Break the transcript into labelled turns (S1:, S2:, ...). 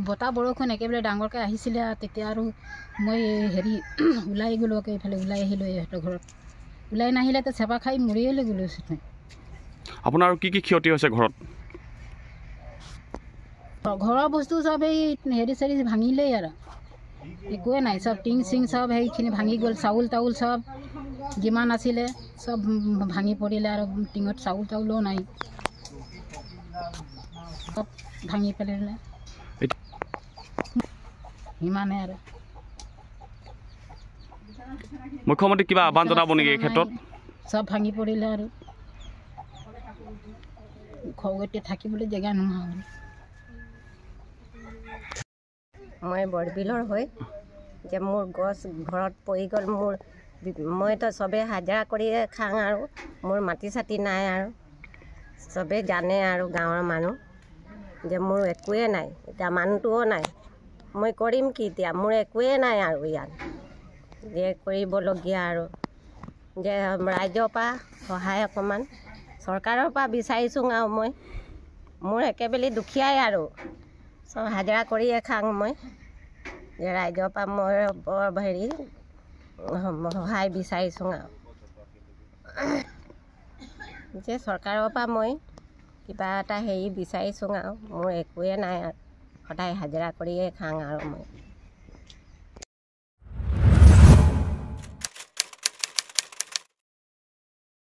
S1: বতাহ বৰষুণ একেবাৰে ডাঙৰকৈ আহিছিলে তেতিয়া আৰু মই হেৰি ওলাই গ'লোঁ এইফালে ওলাই আহিলোঁ ইহঁতৰ ঘৰত ওলাই নাহিলেতো চেপা খাই মৰিয়েলৈ গ'লোঁ।
S2: আপোনাৰ কি কি ক্ষতি হৈছে ঘৰত?
S1: ঘৰৰ বস্তু চব এই হেৰি চেৰি ভাঙিলেই আৰু একোৱে নাই, চব টিং চিং চব সেইখিনি ভাঙি গ'ল। চাউল তাউল চব যিমান আছিলে চব ভাঙি পৰিলে আৰু টিঙত চাউল তাউলো নাই, চব ভাঙি পেলালে সিমানে আৰু।
S2: মুখ্যমন্ত্ৰী কিবা আহ্বান জনাব নেকি এই ক্ষেত্ৰত?
S1: চব ভাঙি পৰিলে আৰু খগতে থাকিবলৈ জেগা নোহোৱা হ'ল।
S3: মই বৰবিলৰ হৈ যে মোৰ গছ ঘৰত পৰি গ'ল। মইতো চবেই হাজিৰা কৰিয়ে খাওঁ আৰু মোৰ মাটি চাটি নাই আৰু চবেই জানে আৰু গাঁৱৰ মানুহ যে মোৰ একোৱে নাই। এতিয়া মানুহটোও নাই, মই কৰিম কি এতিয়া? মোৰ একোৱে নাই আৰু ইয়াত যে কৰিবলগীয়া আৰু যে ৰাইজৰ পৰা সহায় অকণমান চৰকাৰৰ পৰা বিচাৰিছোঁ আৰু মোৰ একেবাৰে দুখীয়াই আৰু চব হাজিৰা কৰিয়ে খাওঁ মই। যে ৰাইজৰ পৰা মই বৰ হেৰি সহায় বিচাৰিছোঁ আৰু যে চৰকাৰৰ পৰা মই কিবা এটা হেৰি বিচাৰিছোঁ আৰু মোৰ একোৱে নাই আৰু সদায় হাজিৰা কৰিয়ে খাওঁ আৰু মই।